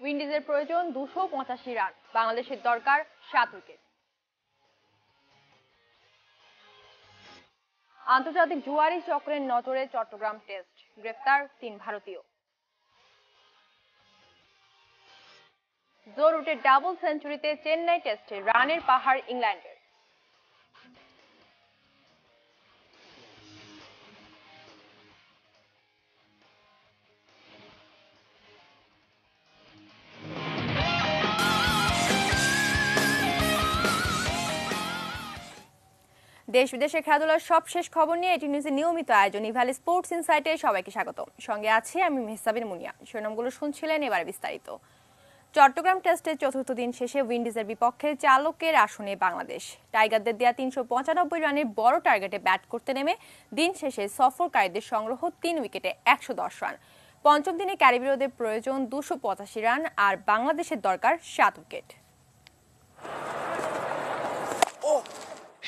উইন্ডিজের প্রয়োজন 285 রান, বাংলাদেশের দরকার 7 উইকেট। আন্তর্জাতিক জুয়ারি চক্রের নজরে চট্টগ্রাম টেস্ট, গ্রেফতার 3 ভারতীয়। জো রুটের ডাবল সেঞ্চুরিতে চেন্নাই টেস্টে রানের পাহাড় ইংল্যান্ডের। দেশ বিদেশের খেলাধুলার সবশেষ খবর নিয়ে এটি নিউজের নিয়মিত আয়োজন ইভালি স্পোর্টস ইনসাইটে সবাইকে স্বাগত। সঙ্গে আছি আমি মেহসাবিন মুনিয়া। শিরোনামগুলো শুনছিলেন, এবার বিস্তারিত। চট্টগ্রাম টেস্টের চতুর্থ দিন শেষে উইন্ডিজের বিপক্ষে চালকের আসনে বাংলাদেশ। টাইগারদের দেয়া 395 রানের বড় টার্গেটে ব্যাট করতে নেমে দিন শেষে সফরকারীদের সংগ্রহ 3 উইকেটে 110 রান। পঞ্চম দিনে ক্যারিবীয়দের প্রয়োজন 285 রান, আর বাংলাদেশের দরকার 7 উইকেট।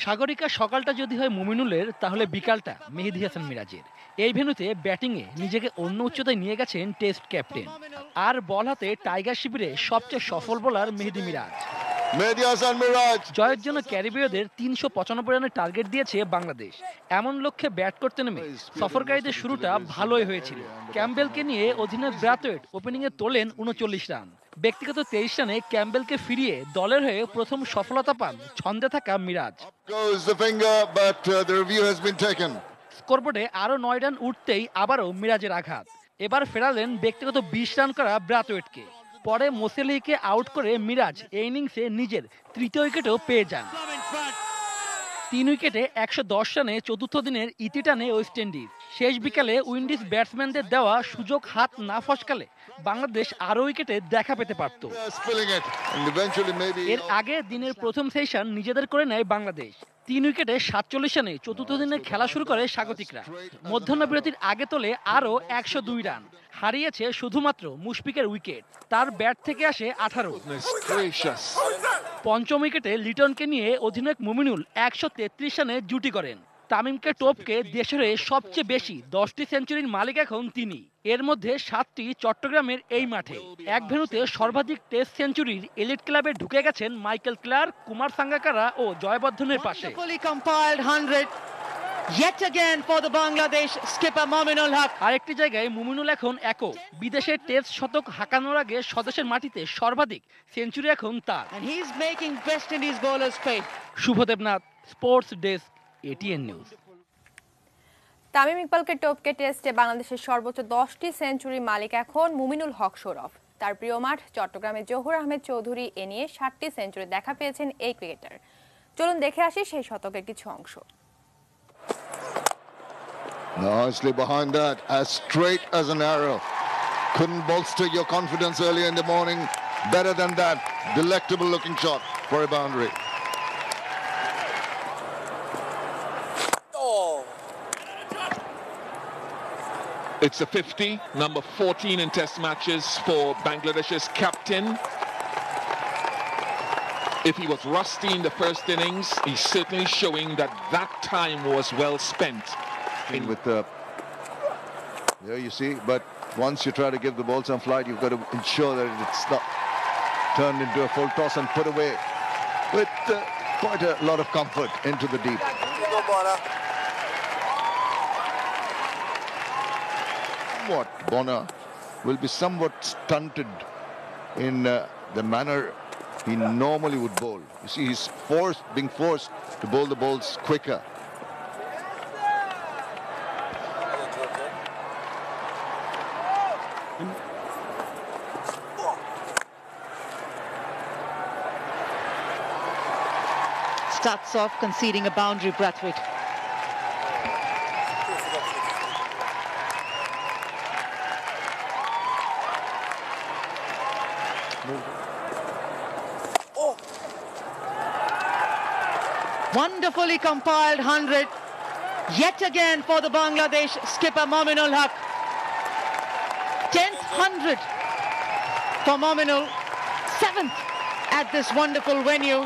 সাগরিকা সকালটা যদি হয় মুমিনুলের, তাহলে বিকালটা মেহেদী হাসান মিরাজের। এই ভেন্যুতে ব্যাটিংয়ে নিজেকে অন্য উচ্চতায় নিয়ে গেছেন টেস্ট ক্যাপ্টেন। আর বল হাতে টাইগার শিবিরে সবচেয়ে সফল বোলার মেহেদী মিরাজ। জয়ের জন্য ক্যারিবীয়দের 395 রানের টার্গেট দিয়েছে বাংলাদেশ। এমন লক্ষ্যে ব্যাট করতে নেমে সফরকারীদের শুরুটা ভালোই হয়েছিল। ক্যাম্বেলকে নিয়ে অধিনায়ক ব্রাথওয়েট ওপেনিংয়ে তোলেন 39 রান। ব্যক্তিগত 23 রানে ক্যাম্বেলকে ফিরিয়ে দলের হয়ে প্রথম সফলতা পান ছন্দে থাকা মিরাজ। স্কোরবোর্ডে আরো 9 রান উঠতেই আবারও মিরাজের আঘাত। এবার ফেরালেন ব্যক্তিগত 20 রান করা ব্রাথওয়েটকে। পরে মোসেলিকে আউট করে মিরাজ এই ইনিংসে নিজের তৃতীয় উইকেটও পেয়ে যান। 3 উইকেটে 110 রানে চতুর্থ দিনের ইতি টানে ওয়েস্ট ইন্ডিজ। শেষ বিকালে উইন্ডিজ ব্যাটসম্যানদের দেওয়া সুযোগ হাত না ফসকালে বাংলাদেশ আরো উইকেটে দেখা পেতে পারত। এর আগে দিনের প্রথম সেশন নিজেদের করে নেয় বাংলাদেশ। 3 উইকেটে 47 রানে চতুর্থ দিনের খেলা শুরু করে স্বাগতিকরা। মধ্যাহ্ন বিরতির আগে তোলে আরো 102 রান। হারিয়েছে শুধুমাত্র মুশফিকের উইকেট, তার ব্যাট থেকে আসে 18। পঞ্চম উইকেটে লিটনকে নিয়ে অধিনায়ক মুমিনুল 133 রানে জুটি করেন। তামিমকে টপকে দেশের সবচেয়ে বেশি 10টি সেঞ্চুরির মালিক এখন তিনি। এর মধ্যে 7টি চট্টগ্রামের এই মাঠে। এক ভেন্যুতে সর্বাধিক টেস্ট সেঞ্চুরির এলিট ক্লাবে ঢুকে গেছেন মাইকেল ক্লার্ক, কুমার সাঙ্গাকারা ও জয়বর্ধনের পাশে। Yet again for the Bangladesh skipper Mominul Haq. আরেকটি জায়গায় মুমিনুল এখন একক। বিদেশের টেস্ট শতক হাঁকানোর আগে স্বদেশের মাটিতে সর্বাধিক সেঞ্চুরি এখন তার। And he's making West Indies bowlers pay. Shubhadeb Nath, sports desk, ATN news. Tamim ইকবালকে টপকে টেস্টে বাংলাদেশের সর্বোচ্চ 10টি সেঞ্চুরি মালিক এখন মুমিনুল হক সৌরভ। তার প্রিয় মাঠ চট্টগ্রামের জহুর আহমেদ চৌধুরী এ নিয়ে 60টি সেঞ্চুরি দেখা পেয়েছেন এই ক্রিকেটার। চলুন দেখে আসি সেই শতকের কিছু অংশ। Nicely behind that, as straight as an arrow. Couldn't bolster your confidence earlier in the morning. Better than that, delectable looking shot for a boundary. It's a 50, number 14 in test matches for Bangladesh's captain. If he was rusty in the first innings, he's certainly showing that that time was well spent. With there you see, but once you try to give the ball some flight, you've got to ensure that it's not turned into a full toss and put away with quite a lot of comfort into the deep. What Bonner will be somewhat stunted in the manner he normally would bowl. You see, he's being forced to bowl the balls quicker. Starts off conceding a boundary, Brathwaite. Wonderfully compiled 100 yet again for the Bangladesh skipper Mominul Haq. 10th 100 for Mominul, 7th at this wonderful venue.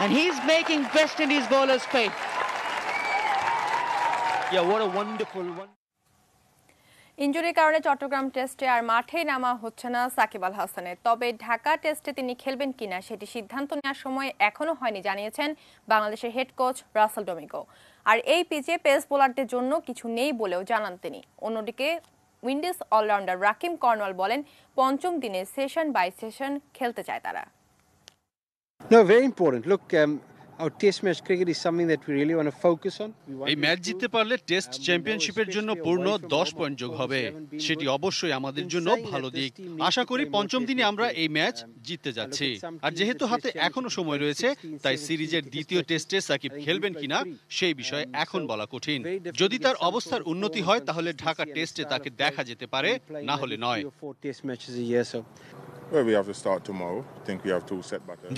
And he's making West Indies bowlers pay. Yeah, what a wonderful one. ইনজুরির কারণে চট্টগ্রাম টেস্টে আর মাঠেই নামা হচ্ছে না সাকিব আল হাসানের। তবে ঢাকা টেস্টে তিনি খেলবেন কিনা সেটি সিদ্ধান্ত নেওয়ার সময় এখনো হয়নি জানিয়েছেন বাংলাদেশের হেড কোচ রাসেল ডোমিঙ্গো। আর এই পিচে পেস বোলারদের জন্য কিছু নেই বলেও জানান তিনি। অন্যদিকে উইন্ডিজ অলরাউন্ডার রাকিম কর্নওয়াল বলেন, পঞ্চম দিনে সেশন বাই সেশন খেলতে চায় তারা। No, very important. Look, our Test match cricket is something that we really want to focus on. এই ম্যাচ জিততে পারলে টেস্ট চ্যাম্পিয়নশিপের জন্য পূর্ণ 10 পয়েন্ট যোগ হবে। সেটি অবশ্যই আমাদের জন্য ভালো দিক। আশা করি পঞ্চম দিনে আমরা এই ম্যাচ জিততে যাচ্ছি। আর যেহেতু হাতে এখনো সময় রয়েছে, তাই সিরিজের দ্বিতীয় টেস্টে সাকিব খেলবেন কিনা সেই বিষয়ে এখন বলা কঠিন। যদি তার অবস্থার উন্নতি হয় তাহলে ঢাকা টেস্টে তাকে দেখা যেতে পারে, না হলে নয়।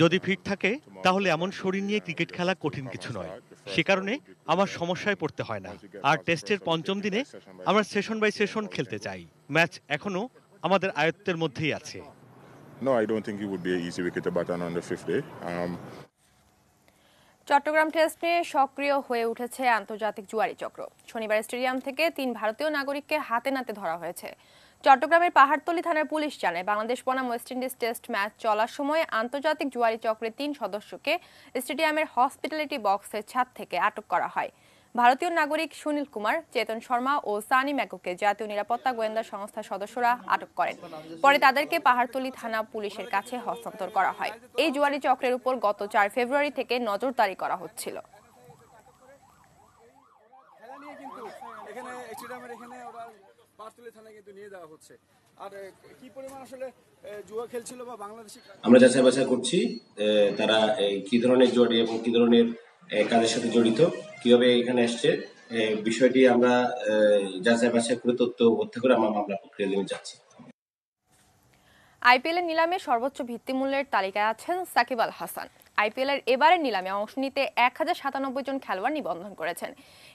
যদি ফিট থাকে তাহলে এমন শরীর নিয়ে ক্রিকেট খেলা কঠিন কিছু নয়। সে কারণে আমার সমস্যায় পড়তে হয় না। আর টেস্টের পঞ্চম দিনে আমরা সেশন বাই সেশন খেলতে চাই। ম্যাচ এখনো আমাদের আয়ত্তের মধ্যেই আছে। চট্টগ্রাম টেস্টে সক্রিয় হয়ে উঠেছে আন্তর্জাতিক জুয়ারি চক্র। শনিবার স্টেডিয়াম থেকে 3 ভারতীয় নাগরিককে হাতে নাতে ধরা হয়েছে। চট্টগ্রামের পাহাড়তলী থানার পুলিশ জানায়, বাংলাদেশ বনাম ওয়েস্ট ইন্ডিজ টেস্ট ম্যাচ চলার সময় আন্তর্জাতিক জুয়ারি চক্রের 3 সদস্যকে স্টেডিয়ামের হসপিটালিটি বক্সের ছাদ থেকে আটক করা হয়। ভারতীয় নাগরিক সুনীল কুমার, চেতন শর্মা ও সানি ম্যাকুকে জাতীয় নিরাপত্তা গোয়েন্দা সংস্থার সদস্যরা আটক করেন। পরে তাদেরকে পাহাড়তলী থানা পুলিশের কাছে হস্তান্তর করা হয়। এই জুয়ারি চক্রের উপর গত 4 ফেব্রুয়ারি থেকে নজরদারি করা হচ্ছিল। আমরা যাচাই বাছাই করছি তারা কি ধরনের জড়ি এবং কি ধরনের কাজের সাথে জড়িত, কিভাবে এখানে আসছে, বিষয়টি আমরা যাচাই বাছাই করে তথ্য উপত্যা করে আমরা মামলা প্রক্রিয়া নিয়ে যাচ্ছি। আইপিএল এর নিলামে সর্বোচ্চ ভিত্তিমূল্যের তালিকায় আছেন সাকিব আল হাসান। আইপিএল এর এবারের নিলামে অংশ নিতে 1097 জন খেলোয়াড় নিবন্ধন করেছেন।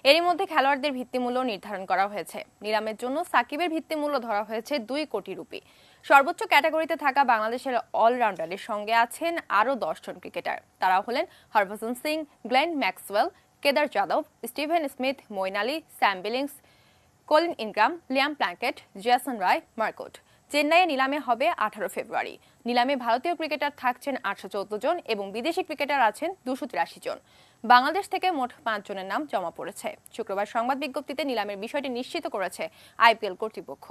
এরই মধ্যে খেলোয়াড়দের ভিত্তিমূল্য নির্ধারণ করা হয়েছে। নিলামের জন্য সাকিবের ভিত্তিমূল্য ধরা হয়েছে 2 কোটি রুপি। সর্বোচ্চ ক্যাটাগরিতে থাকা বাংলাদেশের অলরাউন্ডারের সঙ্গে আছেন আরও 10 জন ক্রিকেটার। তারা হলেন হরভজন সিং, গ্লেন ম্যাক্সওয়েল, কেদার যাদব, Steven Smith, Moeen Ali, Sam Billings, Colin Ingram, Liam Plunkett, Jason Roy, মার্কোট। চেন্নাইয়ে নিলামে হবে 18 ফেব্রুয়ারি। নিলামে ভারতীয় ক্রিকেটার থাকছেন 814 জন এবং বিদেশি ক্রিকেটার আছেন 283 জন। বাংলাদেশ থেকে মোট 5 জনের নাম জমা পড়েছে। শুক্রবার সংবাদ বিজ্ঞপ্তিতে নিলামের বিষয়টি নিশ্চিত করেছে আইপিএল কর্তৃপক্ষ।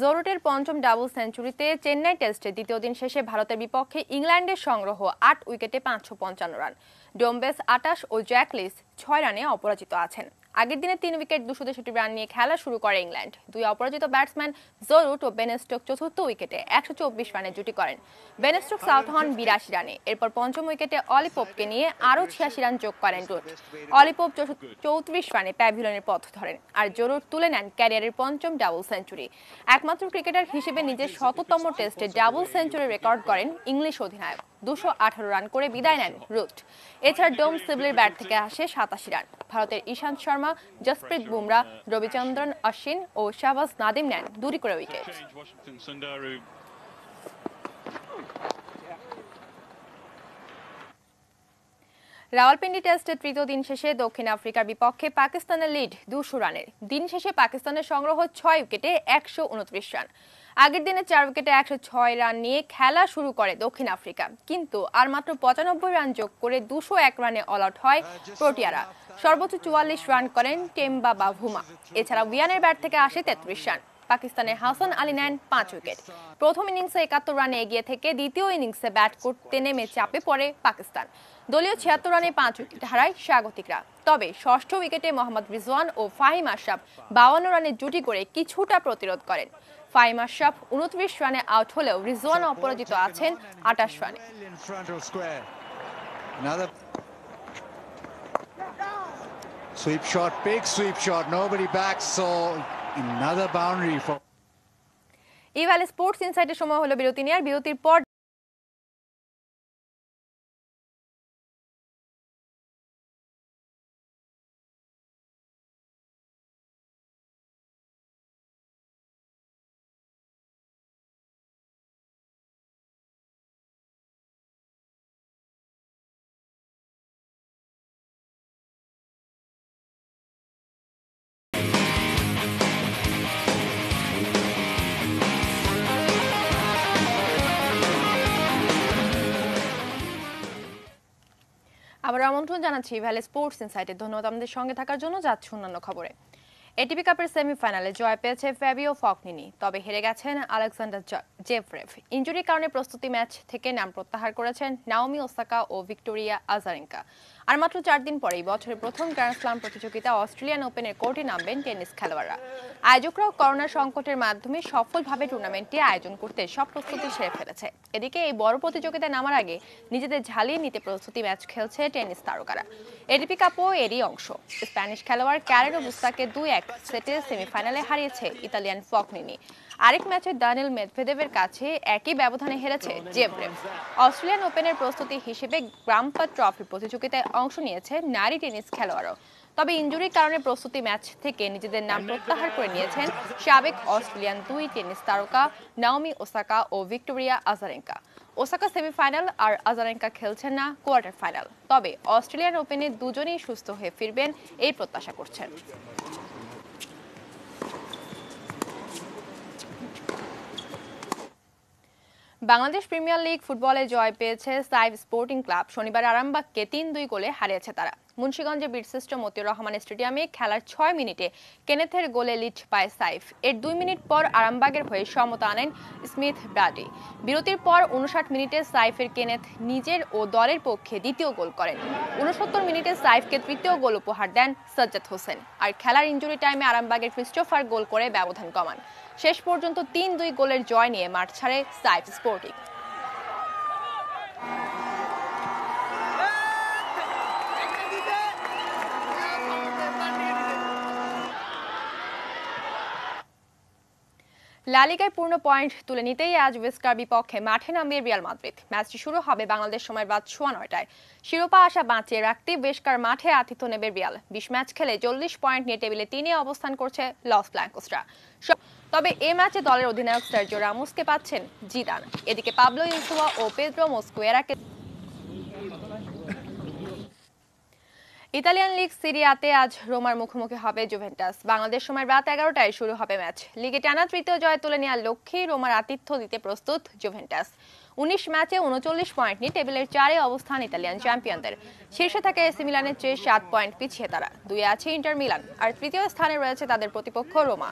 জরুটের পঞ্চম ডাবল সেঞ্চুরিতে চেন্নাই টেস্টের দ্বিতীয় দিন শেষে ভারতের বিপক্ষে ইংল্যান্ডের সংগ্রহ 8 উইকেটে 555 রান। ডোমবেস 28 ও জ্যাক লিস 6 রানে অপরাজিত আছেন। আগের দিনে 3 উইকেট 263 রান নিয়ে খেলা শুরু করে ইংল্যান্ড। 2 অপরাজিত ব্যাটসম্যান জরুট ও বেন স্টোক চতুর্থ উইকেটে 124 রানে জুটি করেন। বেন স্টোক আউট হন 82 রানে। এরপর পঞ্চম উইকেটে অলি পোপকে নিয়ে আরও 86 রান যোগ করেন রুট। অলি পোপ 34 রানে প্যাভিলিয়নের পথ ধরেন। আর জরুট তুলে নেন ক্যারিয়ারের পঞ্চম ডাবল সেঞ্চুরি। একমাত্র ক্রিকেটার হিসেবে নিজের 100তম টেস্টে ডাবল সেঞ্চুরি রেকর্ড করেন ইংলিশ অধিনায়ক। 218 রান করে বিদায় নেন রুট। এছাড়া ডোম সিবলির ব্যাট থেকে আসে 87 রান। ভারতের ঈশান্ত শর্মা, জসপ্রীত বুমরা, রবিচন্দ্রন অশ্বিন ও শাহবাজ নাদিম নেন 2টি করে উইকেট। রাওয়ালপিন্ডি টেস্টের তৃতীয় দিন শেষে দক্ষিণ আফ্রিকার বিপক্ষে পাকিস্তানের লিড 200 রানের। দিন শেষে পাকিস্তানের সংগ্রহ 6 উইকেটে 129 রান। আগের দিনে 4 উইকেটে 106 রান নিয়ে খেলা শুরু করে দক্ষিণ আফ্রিকা, কিন্তু আর মাত্র 95 রান যোগ করে 201 রানে অল আউট হয় প্রোটিয়ারা। সর্বোচ্চ 44 রান করেন টেম্বা বাভুমা। এছাড়া উইয়ানের ব্যাট থেকে আসে 33 রান। পাকিস্তানের হাসান আলী নেন 5 উইকেট। প্রথম ইনিংসে 71 রানে এগিয়ে থেকে দ্বিতীয় ইনিংসে ব্যাট করতে নেমে চাপে পড়ে পাকিস্তান। দলীয় 76 রানে 5 উইকেট হারায় স্বাগতিকরা। তবে ষষ্ঠ উইকেটে মোহাম্মদ রিজওয়ান ও ফাহিম আশরাফ 52 রানে জুটি করে কিছুটা প্রতিরোধ করেন। ফাহিম আশরাফ 29 রানে আউট হলেও রিজওয়ান অপরাজিত আছেন 28 রানে। Sweep shot, big sweep shot, nobody backs, so another boundary for Evaly sports ইনসাইটের সময় হলো বিরতি নেয়ার। বিরতির পর আবার আমন্ত্রণ জানাচ্ছি ভ্যালি স্পোর্টস ইনসাইটে। ধন্যবাদ আমাদের সঙ্গে থাকার জন্য। যাচ্ছে অন্যান্য খবরে। এটিপি কাপের সেমিফাইনালে জয় পেয়েছে ফ্যাবিও ফকনিনি, তবে হেরে গেছেন আলেকজান্ডার জেভরেভ। ইনজুরির কারণে প্রস্তুতি ম্যাচ থেকে নাম প্রত্যাহার করেছেন নাওমি ওসাকা ও ভিক্টোরিয়া আজারেঙ্কা। আর মাত্র 4 দিন পরেই বছরের প্রথম গ্র্যান্ড স্লাম প্রতিযোগিতা অস্ট্রেলিয়ান ওপেনের কোর্টে নামবেন টেনিস খেলোয়াড়রা। আয়োজকরাও করোনা সংকটের মাধ্যমে সফলভাবে টুর্নামেন্টটি আয়োজন করতে সব প্রস্তুতি সেরে ফেলেছে। এদিকে এই বড় প্রতিযোগিতায় নামার আগে নিজেদের ঝালিয়ে নিতে প্রস্তুতি ম্যাচ খেলছে টেনিস তারকারা। এটিপি কাপও এরই অংশ। স্প্যানিশ খেলোয়াড় ক্যারেনো বুস্তাকে 2-1 সেটে সেমিফাইনালে হারিয়েছে ইতালিয়ান ফকনিনি। আরেক ম্যাচে দানিল মেদভেদেভের কাছে একই ব্যবধানে হেরেছে জেভরেভ। অস্ট্রেলিয়ান ওপেনের প্রস্তুতি হিসেবে গ্রাম্পা ট্রফি প্রতিযোগিতায় অংশ নিয়েছে নারী টেনিস খেলোয়াড়ও। তবে ইনজুরির কারণে প্রস্তুতি ম্যাচ থেকে নিজেদের নাম প্রত্যাহার করে নিয়েছেন সাবেক অস্ট্রেলিয়ান 2 টেনিস তারকা নাওমি ওসাকা ও ভিক্টোরিয়া আজারেঙ্কা। ওসাকা সেমিফাইনাল আর আজারেঙ্কা খেলছেন না কোয়ার্টার ফাইনাল। তবে অস্ট্রেলিয়ান ওপেনে দুজনেই সুস্থ হয়ে ফিরবেন এই প্রত্যাশা করছেন। বাংলাদেশ প্রিমিয়ার লিগ ফুটবলে জয় পেয়েছে সাইফ স্পোর্টিং ক্লাব। শনিবার আরামবাগকে 3-2 গোলে হারিয়েছে তারা। মুন্সিগঞ্জে বীরশ্রেষ্ঠ মতিউর রহমান স্টেডিয়ামে খেলার 6 মিনিটে কেনেথের গোলে লিড পায় সাইফ। এর 2 মিনিট পর আরামবাগের হয়ে সমতা আনেন স্মিথ ব্রাডি। বিরতির পর 59 মিনিটে সাইফের কেনেথ নিজের ও দলের পক্ষে দ্বিতীয় গোল করেন। 69 মিনিটে সাইফকে তৃতীয় গোল উপহার দেন সাজ্জাদ হোসেন। আর খেলার ইনজুরি টাইমে আরামবাগের ক্রিস্টোফার গোল করে ব্যবধান কমান। শেষ পর্যন্ত 3-2 গোলের জয় নিয়ে মাঠ ছাড়ে সাইফ স্পোর্টিং। লা লিগায় পূর্ণ পয়েন্ট তুলে নিতেই আজ ওয়েস্কার বিপক্ষে মাঠে নামবে রিয়াল মাদ্রিদ। ম্যাচটি শুরু হবে বাংলাদেশ সময় রাত 9:15টায়। শিরোপা আশা বাঁচিয়ে রাখতে ওয়েস্কার মাঠে আতিথ্য নেবে রিয়াল। 20 ম্যাচ খেলে 40 পয়েন্ট নিয়ে টেবিলে 3-এ অবস্থান করছে লস ব্ল্যাঙ্কোসরা। তবে এ ম্যাচে দলের অধিনায়ক সার্জিও রামোসকে পাচ্ছেন জিদান। এদিকে পাবলো ইনসুয়া ও পেদ্রো মস্কুয়েরাকে ইতালিয়ান লিগ সিরিয়াতে আজ রোমার মুখোমুখি হবে জুভেন্টাস। বাংলাদেশ সময় রাত 11টায় শুরু হবে ম্যাচ। লিগে টানা তৃতীয় জয় তুলে নেওয়ার লক্ষ্যেই রোমার আতিথ্য দিতে প্রস্তুত জুভেন্টাস। 19 ম্যাচে 39 পয়েন্ট নিয়ে টেবিলের 4-এ অবস্থান ইতালিয়ান চ্যাম্পিয়নদের। শীর্ষে থাকে এসি মিলানের চেয়ে 7 পয়েন্ট পিছিয়ে তারা। 2-এ আছে ইন্টার মিলান। আর তৃতীয় স্থানে রয়েছে তাদের প্রতিপক্ষ রোমা।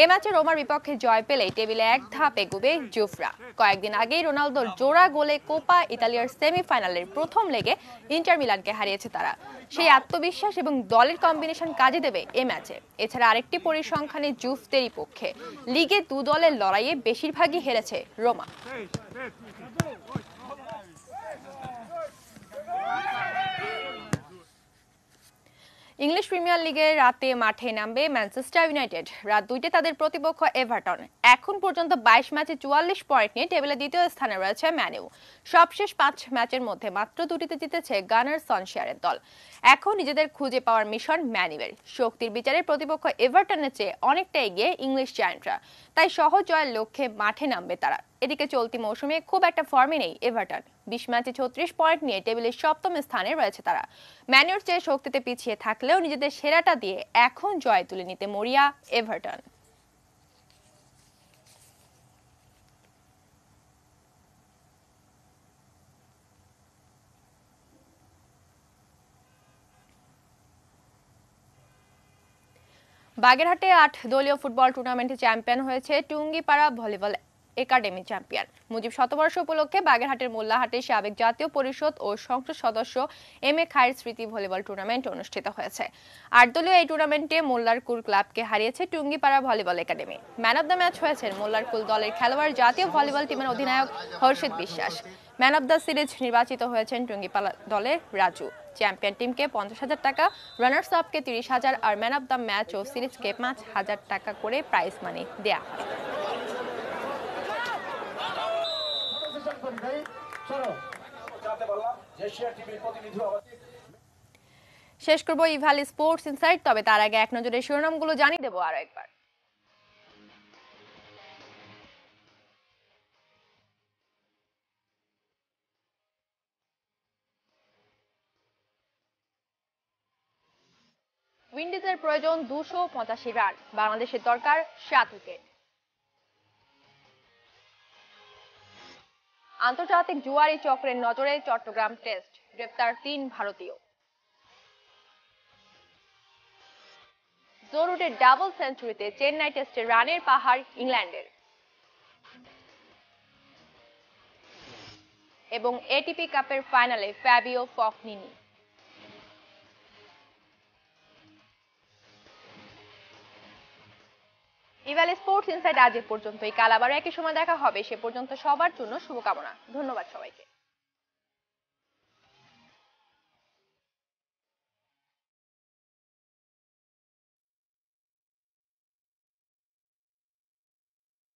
এ ম্যাচে রোমার বিপক্ষে জয় পেলেই টেবিলে এক ধাপ এগোবে জুফরা। কয়েকদিন আগেই রোনালদোর জোড়া গোলে কোপা ইতালিয়ার সেমিফাইনালের প্রথম লেগে ইন্টার মিলানকে হারিয়েছে তারা। সেই আত্মবিশ্বাস এবং দলের কম্বিনেশন কাজে দেবে এ ম্যাচে। এছাড়া আরেকটি পরিসংখ্যানে জুভদেরই পক্ষে। লিগে দু দলের লড়াইয়ে বেশিরভাগই হেরেছে রোমা। ইংলিশ প্রিমিয়ার লিগের রাতে মাঠে নামবে ম্যানচেস্টার ইউনাইটেড। রাত 2টায় তাদের প্রতিপক্ষ এভারটন। এখন পর্যন্ত 22 ম্যাচে 44 পয়েন্ট নিয়ে টেবিলে দ্বিতীয় স্থানে রয়েছে ম্যানইউ। সবশেষ 5 ম্যাচের মধ্যে মাত্র 2টিতে জিতেছে গানার সনশিয়ারের দল। এখন নিজেদের খুঁজে পাওয়ার মিশন ম্যানইউয়ের। শক্তির বিচারে প্রতিপক্ষ এভারটনের চেয়ে অনেকটা এগিয়ে ইংলিশ জায়ান্টরা। তাই সহজ জয়ের লক্ষ্যে মাঠে নামবে তারা। এদিকে চলতি মৌসুমে খুব একটা ফর্মে নেই এভারটন। 20 ম্যাচে 36 পয়েন্ট নিয়ে টেবিলের 7ম স্থানে রয়েছে তারা। ম্যানইউর চেয়ে শক্তিতে পিছিয়ে থাকলেও নিজেদের সেরাটা দিয়ে এখন জয় তুলে নিতে মরিয়া এভারটন। বাগেরহাটে 8 দলীয় ফুটবল টুর্নামেন্টে চ্যাম্পিয়ন হয়েছে Tungipara volleyball academy champion. Mujib শতবর্ষ উপলক্ষে বাগেরহাটের মোল্লাহাটে সাবেক জাতীয় পরিষদ ও সংসদ সদস্য এম.এ. খায়ের স্মৃতি ভলিবল টুর্নামেন্ট অনুষ্ঠিত হয়েছে। 8 দলীয় এই টুর্নামেন্টে মোল্লারকুল ক্লাবকে হারিয়েছে Tungipara volleyball academy. Man of the match হয়েছেন মোল্লারকুল দলের খেলোয়াড় জাতীয় ভলিবল টিমের অধিনায়ক হর্ষিত বিশ্বাস। ম্যান অব দ্য সিরিজ নির্বাচিত হয়েছেন টুঙ্গিপাড়া দলের রাজু। চ্যাম্পিয়ন টিমকে 50,000 টাকা, রানার্স আপকে 30,000 আর ম্যান অব দ্য ম্যাচ ও সিরিজকে 5,000 টাকা করে প্রাইজ মানি দেয়া হয়। শেষ করব ইভালি স্পোর্টস ইনসাইট। তবে তার আগে এক নজরে শিরোনামগুলো জানিয়ে দেবো আরো একবার। উইন্ডিজের প্রয়োজন 285 রান, বাংলাদেশের দরকার 7 উইকেট। আন্তর্জাতিক জুয়ারি চক্রের নজরে চট্টগ্রাম টেস্ট, গ্রেপ্তার 3 ভারতীয়। জো রুটের ডাবল সেঞ্চুরিতে চেন্নাই টেস্টে রানের পাহাড় ইংল্যান্ডের। এবং এটিপি কাপের ফাইনালে ফ্যাবিও ফকনিনি। ইভ্যালি স্পোর্টস ইনসাইট আজ এ পর্যন্তই। কাল আবার একই সময় দেখা হবে। সে পর্যন্ত সবার জন্য শুভকামনা। ধন্যবাদ সবাইকে।